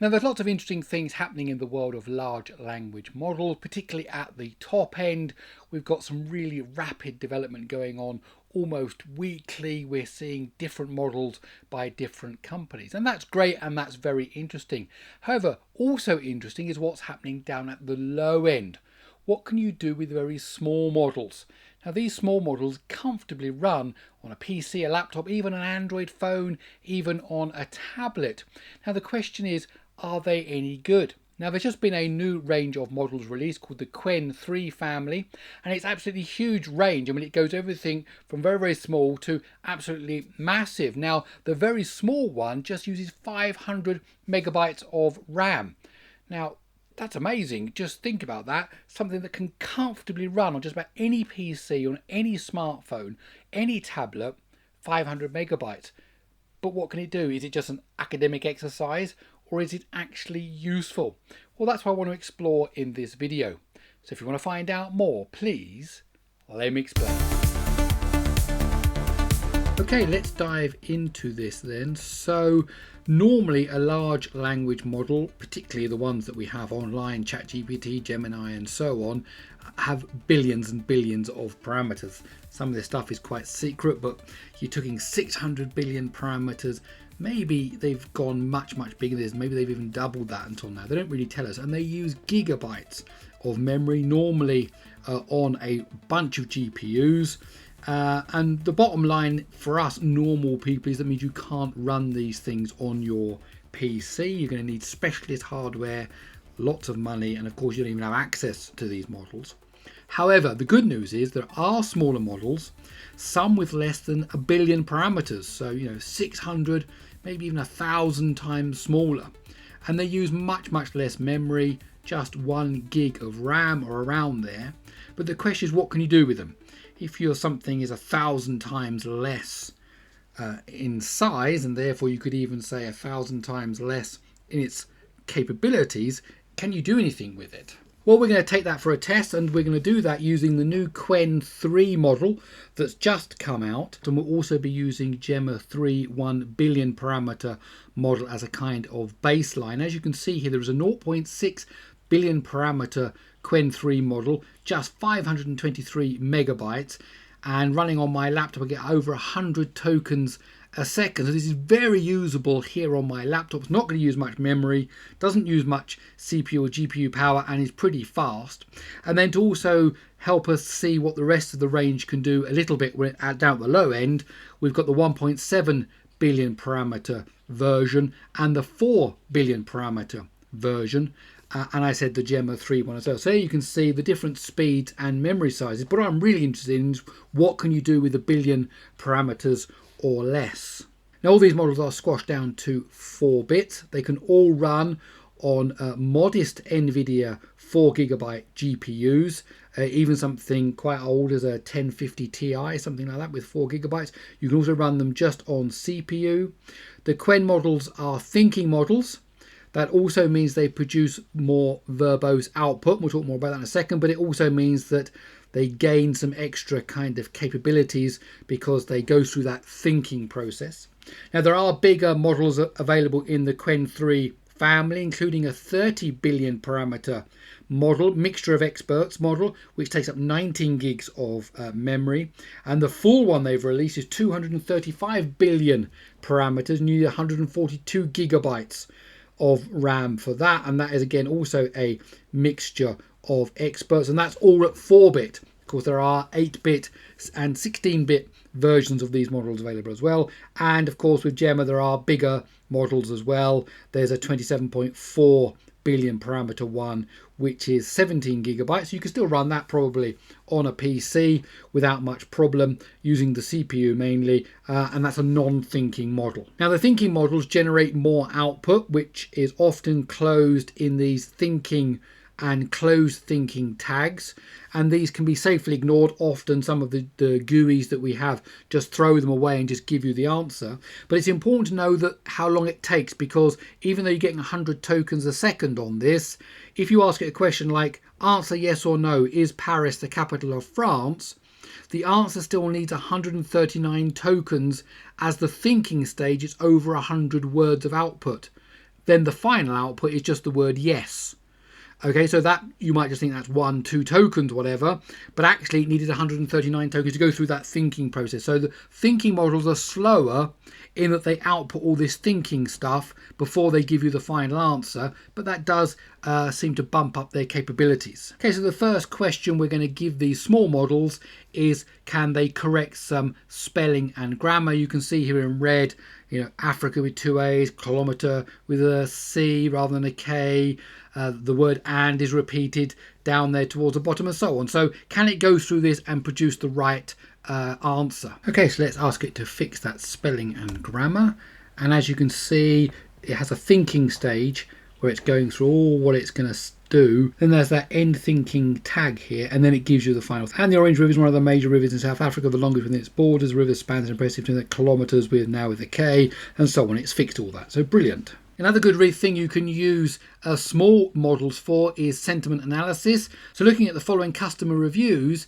Now, there's lots of interesting things happening in the world of large language models, particularly at the top end. We've got some really rapid development going on almost weekly. We're seeing different models by different companies, and that's great and that's very interesting. However, also interesting is what's happening down at the low end. What can you do with very small models? Now, these small models comfortably run on a PC, a laptop, even an Android phone, even on a tablet. Now, the question is, are they any good? Now, there's just been a new range of models released called the Quen3 family, and it's absolutely huge range. I mean, it goes everything from very, very small to absolutely massive. Now, the very small one just uses 500 megabytes of RAM. Now, that's amazing. Just think about that. Something that can comfortably run on just about any PC, on any smartphone, any tablet, 500 megabytes. But what can it do? Is it just an academic exercise, or is it actually useful? Well, that's what I want to explore in this video. So if you want to find out more, please let me explain. Okay, let's dive into this then. So normally a large language model, particularly the ones that we have online, ChatGPT, Gemini and so on, have billions and billions of parameters. Some of this stuff is quite secret, but you're talking 600 billion parameters. Maybe they've gone much bigger than this. Maybe they've even doubled that until now. They don't really tell us. And they use gigabytes of memory, normally on a bunch of GPUs. And the bottom line for us normal people is that means you can't run these things on your PC. You're going to need specialist hardware, lots of money, and of course you don't even have access to these models. However, the good news is there are smaller models, some with less than a billion parameters. So, 600, maybe even 1,000 times smaller. And they use much less memory, just 1 gig of RAM or around there. But the question is, what can you do with them? If your something is 1,000 times less in size, and therefore you could even say 1,000 times less in its capabilities, can you do anything with it? Well, we're going to take that for a test, and we're going to do that using the new Quen3 model that's just come out. And we'll also be using Gemma 3 1 billion parameter model as a kind of baseline. As you can see here, there is a 0.6 billion parameter Quen3 model, just 523 megabytes, and running on my laptop I get over 100 tokens a second. So this is very usable here on my laptop. It's not going to use much memory, doesn't use much CPU or GPU power, and is pretty fast. And then to also help us see what the rest of the range can do a little bit down at the low end, we've got the 1.7 billion parameter version and the 4 billion parameter version. And I said the Gemma 3 one as well. So you can see the different speeds and memory sizes. But what I'm really interested in is what can you do with a billion parameters or less. Now all these models are squashed down to 4 bits. They can all run on modest NVIDIA 4 gigabyte GPUs, even something quite old as a 1050 Ti, something like that with 4 gigabytes. You can also run them just on CPU. The Quen models are thinking models. That also means they produce more verbose output. We'll talk more about that in a second, but it also means that they gain some extra kind of capabilities because they go through that thinking process. Now, there are bigger models available in the Quen3 family, including a 30 billion parameter model, mixture of experts model, which takes up 19 gigs of memory. And the full one they've released is 235 billion parameters, and you need 142 gigabytes of RAM for that. And that is again also a mixture of experts, and that's all at 4-bit. Of course, there are 8-bit and 16-bit versions of these models available as well. And of course, with Gemma, there are bigger models as well. There's a 27.4 billion parameter one, which is 17 gigabytes. You can still run that probably on a PC without much problem using the CPU mainly, and that's a non-thinking model. Now, the thinking models generate more output, which is often closed in these thinking and closed thinking tags, and these can be safely ignored. Often some of the GUIs that we have just throw them away and just give you the answer. But it's important to know that how long it takes, because even though you're getting 100 tokens a second on this, if you ask it a question like answer yes or no, is Paris the capital of France, the answer still needs 139 tokens, as the thinking stage is over 100 words of output. then the final output is just the word yes. Okay, so that you might just think that's 1, 2 tokens, whatever, but actually it needed 139 tokens to go through that thinking process. So the thinking models are slower in that they output all this thinking stuff before they give you the final answer, but that does seem to bump up their capabilities. Okay, so the first question we're going to give these small models is, can they correct some spelling and grammar? You can see here in red, Africa with 2 A's, kilometer with a C rather than a K. The word and is repeated down there towards the bottom and so on. So can it go through this and produce the right answer? Okay, so let's ask it to fix that spelling and grammar. And as you can see, it has a thinking stage where it's going through all what it's going to do. Then there's that end thinking tag here, and then it gives you the final. And the Orange River is one of the major rivers in South Africa, the longest within its borders. The river spans an impressive 2 kilometres with a K, and so on. It's fixed all that. So brilliant. Another good thing you can use small models for is sentiment analysis. So looking at the following customer reviews,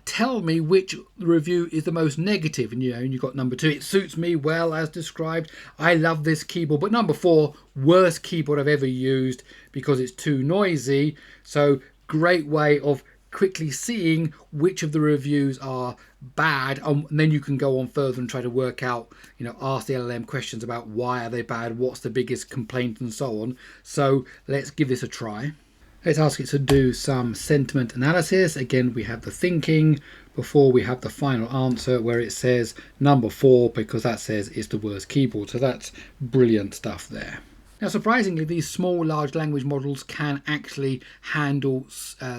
tell me which review is the most negative. And you've got number 2, it suits me well as described. I love this keyboard. But number 4, worst keyboard I've ever used because it's too noisy. So great way of quickly seeing which of the reviews are bad, and then you can go on further and try to work out, ask the LLM questions about why are they bad, what's the biggest complaint, and so on. So let's give this a try. Let's ask it to do some sentiment analysis. Again, we have the thinking before we have the final answer where it says number 4, because that says it's the worst keyboard. So that's brilliant stuff there. Now, surprisingly, these small large language models can actually handle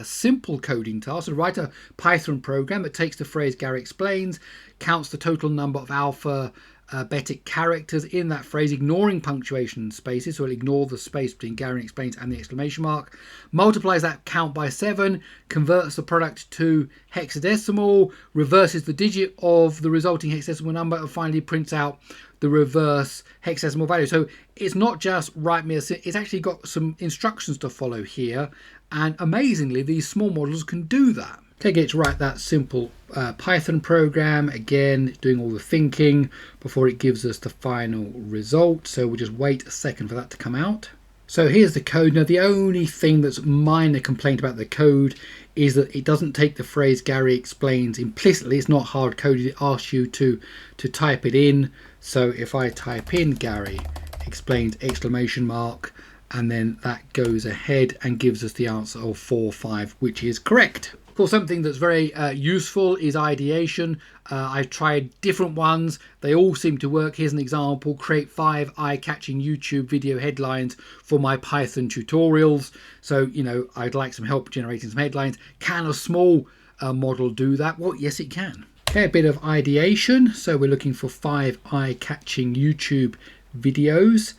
simple coding tasks. So write a Python program that takes the phrase Gary explains, counts the total number of alphabetic characters in that phrase, ignoring punctuation spaces, so it'll ignore the space between Gary explains and the exclamation mark, multiplies that count by 7, converts the product to hexadecimal, reverses the digit of the resulting hexadecimal number, and finally prints out the reverse hexadecimal value. So it's not just write me it's actually got some instructions to follow here, and amazingly these small models can do that. Okay, get to write that simple Python program, again doing all the thinking before it gives us the final result. So we'll just wait a second for that to come out. So here's the code. Now the only thing that's minor complaint about the code is that it doesn't take the phrase Gary explains implicitly. It's not hard coded. It asks you to type it in. So if I type in Gary explains exclamation mark, and then that goes ahead and gives us the answer of 4, 5, which is correct. Of course, something that's very useful is ideation. I've tried different ones. They all seem to work. Here's an example. Create 5 eye-catching YouTube video headlines for my Python tutorials. So, I'd like some help generating some headlines. Can a small model do that? Well, yes, it can. Okay, a bit of ideation. So we're looking for 5 eye-catching YouTube videos,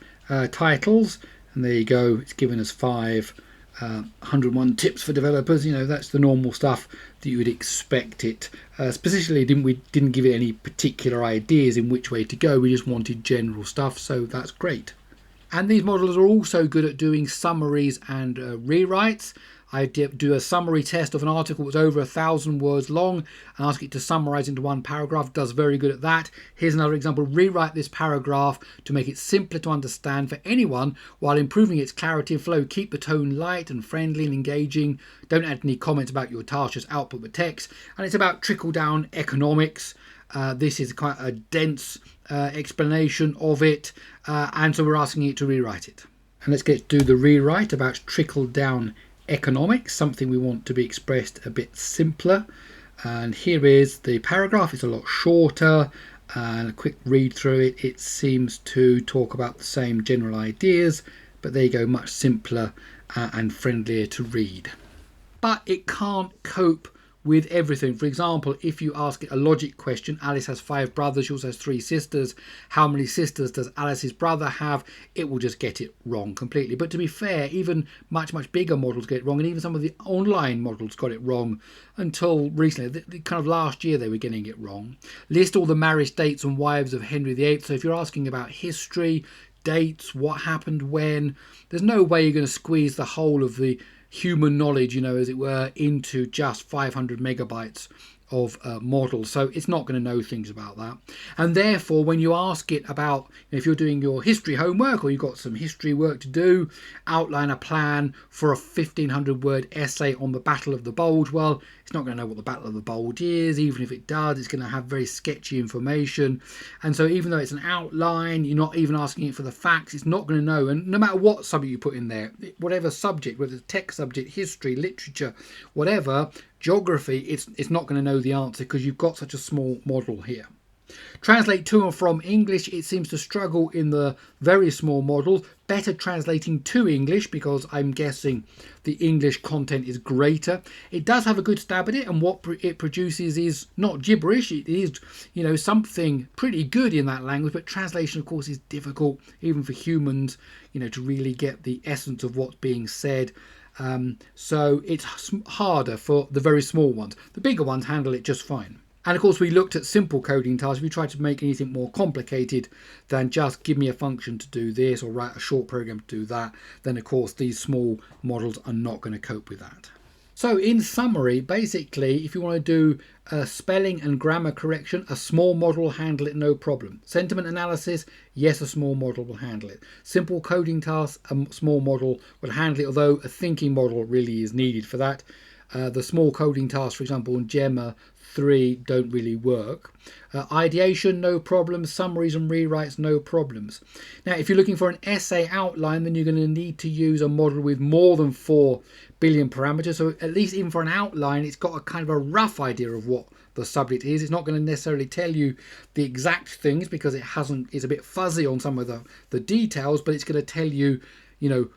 titles. And there you go. It's given us 5. 101 tips for developers. That's the normal stuff that you would expect it. Specifically, we didn't give it any particular ideas in which way to go. We just wanted general stuff, so that's great. And these models are also good at doing summaries and rewrites. I do a summary test of an article that's over 1,000 words long and ask it to summarize into 1 paragraph. It does very good at that. Here's another example. Rewrite this paragraph to make it simpler to understand for anyone while improving its clarity and flow. Keep the tone light and friendly and engaging. Don't add any comments about your task, just output the text. And it's about trickle-down economics. This is quite a dense explanation of it, and so we're asking it to rewrite it. And let's get to do the rewrite about trickle-down economics, something we want to be expressed a bit simpler. And here is the paragraph. It's a lot shorter, and a quick read through it. It seems to talk about the same general ideas, but there you go, much simpler and friendlier to read. But it can't cope with everything. For example, if you ask it a logic question, Alice has 5 brothers, she also has 3 sisters. How many sisters does Alice's brother have? It will just get it wrong completely. But to be fair, even much bigger models get it wrong, and even some of the online models got it wrong until recently. The kind of last year they were getting it wrong. List all the marriage dates and wives of Henry VIII. So if you're asking about history, dates, what happened when, there's no way you're going to squeeze the whole of the human knowledge, as it were, into just 500 megabytes models, so it's not going to know things about that. And therefore, when you ask it about, if you're doing your history homework or you've got some history work to do, outline a plan for a 1,500-word essay on the Battle of the Bulge, well, it's not going to know what the Battle of the Bulge is. Even if it does, it's going to have very sketchy information. And so even though it's an outline, you're not even asking it for the facts, it's not going to know. And no matter what subject you put in there, whatever subject, whether it's text subject, history, literature, whatever, geography, it's not going to know the answer because you've got such a small model here. Translate to and from English, it seems to struggle in the very small model. Better translating to English because I'm guessing the English content is greater. It does have a good stab at it, and what it produces is not gibberish. It is, something pretty good in that language, but translation, of course, is difficult even for humans, to really get the essence of what's being said. So it's harder for the very small ones. The bigger ones handle it just fine. And of course, we looked at simple coding tasks. If you try to make anything more complicated than just give me a function to do this or write a short program to do that, then of course these small models are not going to cope with that. So in summary, basically, if you want to do a spelling and grammar correction, a small model will handle it no problem. Sentiment analysis, yes, a small model will handle it. Simple coding tasks, a small model will handle it, although a thinking model really is needed for that. The small coding tasks, for example, in Gemma 3 don't really work. Ideation, no problems. Summaries and rewrites, no problems. Now, if you're looking for an essay outline, then you're going to need to use a model with more than 4 billion parameters. So at least even for an outline, it's got a kind of a rough idea of what the subject is. It's not going to necessarily tell you the exact things because it's a bit fuzzy on some of the details, but it's going to tell you,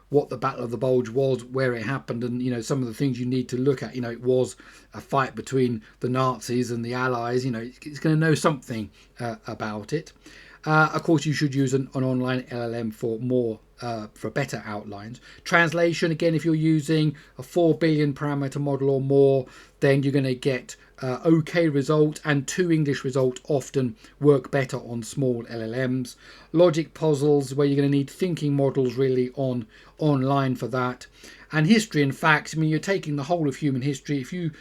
what the Battle of the Bulge was, where it happened, and, some of the things you need to look at. It was a fight between the Nazis and the Allies. It's going to know something about it. Of course, you should use an online LLM for better outlines. Translation, again, if you're using a 4 billion parameter model or more, then you're going to get OK result, and 2 English results often work better on small LLMs. Logic puzzles, where you're going to need thinking models really online for that. And history and facts, you're taking the whole of human history. If you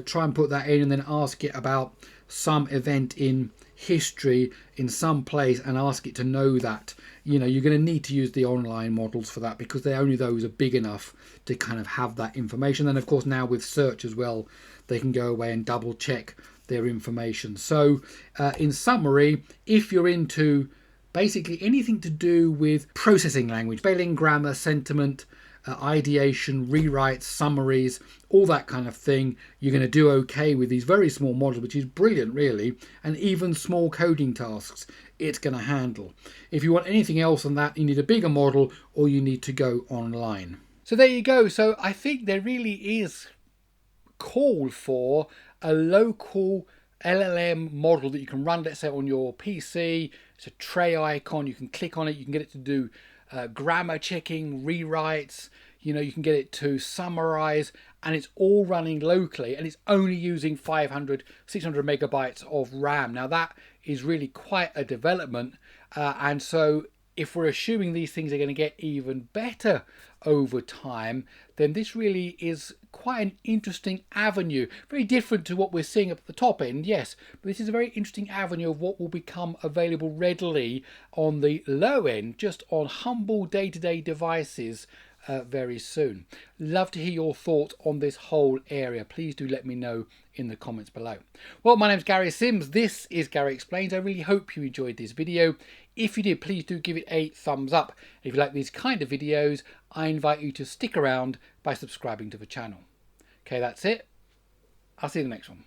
try and put that in and then ask it about some event in history in some place and ask it to know that, you're going to need to use the online models for that because only those are big enough to kind of have that information. And of course, now with search as well, they can go away and double check their information. So in summary, if you're into basically anything to do with processing language, spelling, grammar, sentiment, ideation, rewrites, summaries, all that kind of thing, you're going to do okay with these very small models, which is brilliant really. And even small coding tasks it's going to handle. If you want anything else than that, you need a bigger model or you need to go online. So there you go. So I think there really is call for a local LLM model that you can run, let's say, on your PC. It's a tray icon. You can click on it. You can get it to do grammar checking, rewrites. You can get it to summarize, and it's all running locally, and it's only using 500, 600 megabytes of RAM. Now that is really quite a development, and so if we're assuming these things are going to get even better over time, then this really is quite an interesting avenue. Very different to what we're seeing up at the top end, yes, but this is a very interesting avenue of what will become available readily on the low end, just on humble day-to-day devices very soon. Love to hear your thoughts on this whole area. Please do let me know in the comments below. Well, my name's Gary Sims. This is Gary Explains. I really hope you enjoyed this video. If you did, please do give it a thumbs up. If you like these kind of videos, I invite you to stick around by subscribing to the channel. Okay, that's it. I'll see you in the next one.